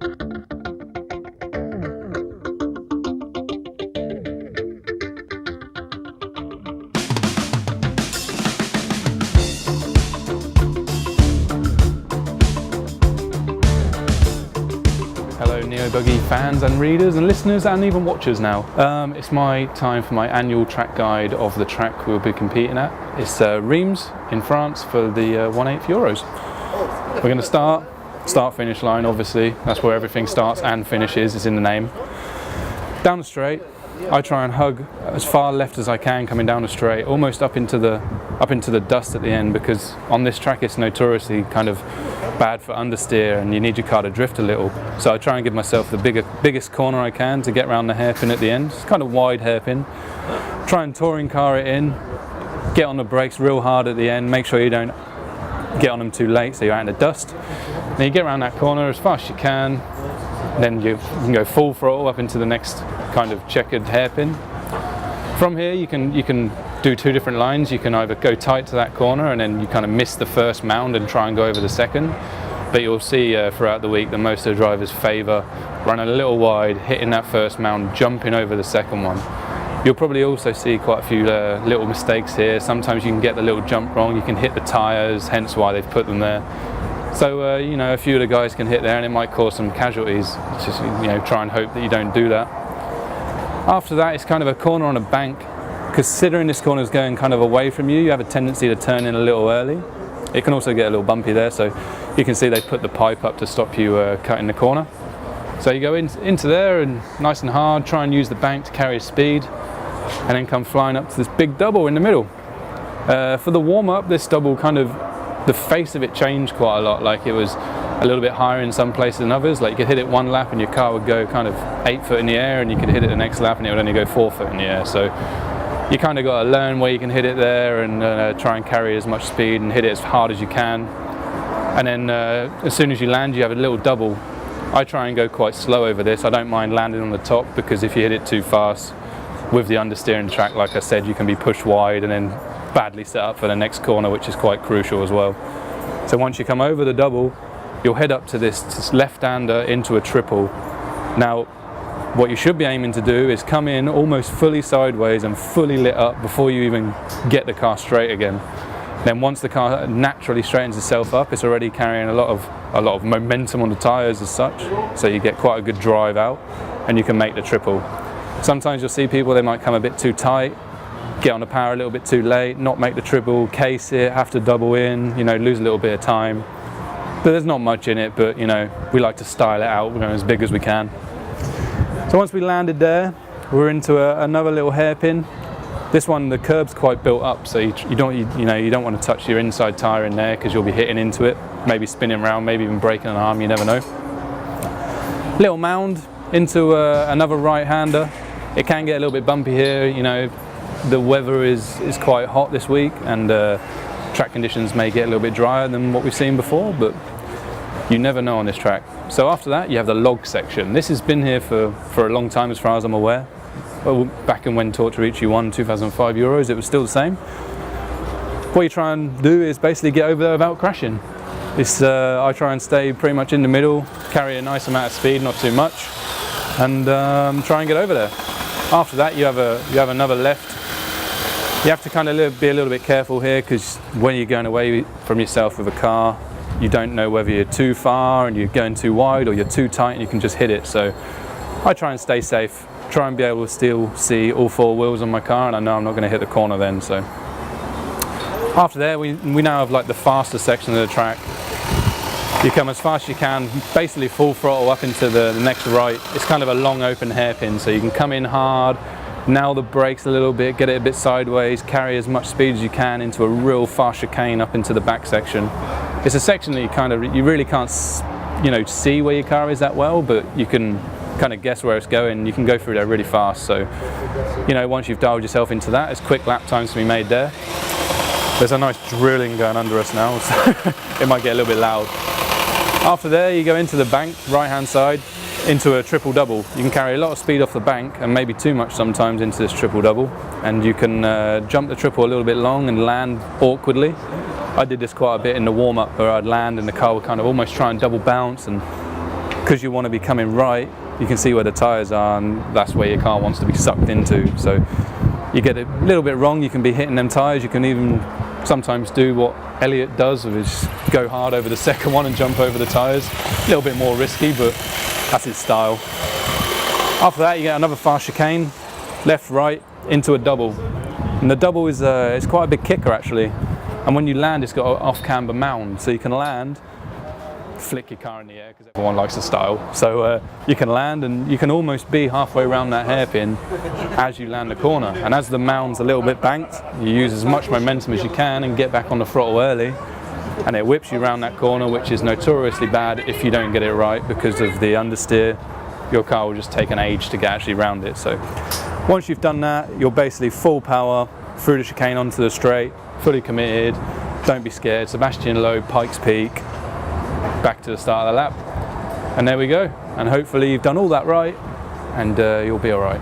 Hello Neobuggy fans and readers and listeners and even watchers now. It's my time for my annual track guide of the track we'll be competing at. It's Reims in France for the 1/8 Euros. We're going to start finish line, obviously. That's where everything starts and finishes, it's in the name. Down the straight, I try and hug as far left as I can coming down the straight, almost up into the dust at the end, because on this track it's notoriously kind of bad for understeer and you need your car to drift a little. So I try and give myself the biggest corner I can to get around the hairpin at the end. It's kind of wide hairpin. Try and touring car it in, get on the brakes real hard at the end, make sure you don't get on them too late so you're out in the dust. Then you get around that corner as fast as you can, then you can go full throttle up into the next kind of checkered hairpin. From here you can do two different lines. You can either go tight to that corner and then you kind of miss the first mound and try and go over the second, but you'll see throughout the week that most of the drivers favour running a little wide, hitting that first mound, jumping over the second one. You'll probably also see quite a few little mistakes here. Sometimes you can get the little jump wrong, you can hit the tyres, hence why they've put them there. So you know, a few of the guys can hit there and it might cause some casualties. Just, you know, try and hope that you don't do that. After that, it's kind of a corner on a bank. Considering this corner is going kind of away from you, you have a tendency to turn in a little early. It can also get a little bumpy there, so you can see they put the pipe up to stop you cutting the corner. So you go into there and nice and hard, try and use the bank to carry speed, and then come flying up to this big double in the middle. For the warm-up, this double kind of, the face of it changed quite a lot. Like it was a little bit higher in some places than others. Like you could hit it one lap and your car would go kind of 8 foot in the air, and you could hit it the next lap and it would only go 4 foot in the air. So you kind of got to learn where you can hit it there and try and carry as much speed and hit it as hard as you can. And then as soon as you land, you have a little double. I try and go quite slow over this. I don't mind landing on the top, because if you hit it too fast with the understeering track, like I said, you can be pushed wide and then badly set up for the next corner, which is quite crucial as well. So once you come over the double, you'll head up to this left-hander into a triple. Now, what you should be aiming to do is come in almost fully sideways and fully lit up before you even get the car straight again. Then once the car naturally straightens itself up, it's already carrying a lot of momentum on the tyres as such, so you get quite a good drive out and you can make the triple. Sometimes you'll see people, they might come a bit too tight, get on the power a little bit too late, not make the triple, case it, have to double in, you know, lose a little bit of time. But there's not much in it, but you know, we like to style it out, you know, as big as we can. So once we landed there, we're into another little hairpin. This one, the curb's quite built up, so you don't want to touch your inside tyre in there, because you'll be hitting into it, maybe spinning around, maybe even breaking an arm, you never know. Little mound into another right-hander. It can get a little bit bumpy here, you know, the weather is quite hot this week, and track conditions may get a little bit drier than what we've seen before, but you never know on this track. So after that, you have the log section. This has been here for a long time, as far as I'm aware. Well, back in when Tortorici won 2005 Euros, it was still the same. What you try and do is basically get over there without crashing. I try and stay pretty much in the middle, carry a nice amount of speed, not too much, and try and get over there. After that, you have another left. You have to kind of be a little bit careful here, because when you're going away from yourself with a car, you don't know whether you're too far and you're going too wide, or you're too tight and you can just hit it. So I try and stay safe, try and be able to still see all 4 wheels on my car, and I know I'm not going to hit the corner then. So after there, we now have like the faster section of the track. You come as fast as you can, basically full throttle up into the next right. It's kind of a long open hairpin, so you can come in hard, nail the brakes a little bit, get it a bit sideways, carry as much speed as you can into a real fast chicane up into the back section. It's a section that you really can't, you know, see where your car is that well, but you can kind of guess where it's going. You can go through there really fast. So, you know, once you've dialed yourself into that, it's quick lap times to be made there. There's a nice drilling going under us now, so it might get a little bit loud. After there, you go into the bank, right-hand side, into a triple double. You can carry a lot of speed off the bank, and maybe too much sometimes, into this triple double, and you can jump the triple a little bit long and land awkwardly. I did this quite a bit in the warm-up, where I'd land and the car would kind of almost try and double bounce, and because you want to be coming right, you can see where the tyres are, and that's where your car wants to be sucked into. So you get it a little bit wrong, you can be hitting them tyres. You can even sometimes do what Elliott does, which is go hard over the second one and jump over the tyres. A little bit more risky, but that's his style. After that, you get another fast chicane, left, right, into a double. And the double is it's quite a big kicker actually. And when you land, it's got an off-camber mound, so you can land, flick your car in the air, because everyone likes the style. So you can land, and you can almost be halfway around that hairpin as you land the corner. And as the mound's a little bit banked, you use as much momentum as you can and get back on the throttle early. And it whips you around that corner, which is notoriously bad if you don't get it right because of the understeer. Your car will just take an age to get actually around it. So once you've done that, you're basically full power through the chicane onto the straight, fully committed. Don't be scared. Sebastian Loeb, Pikes Peak, back to the start of the lap. And there we go. And hopefully you've done all that right, and you'll be all right.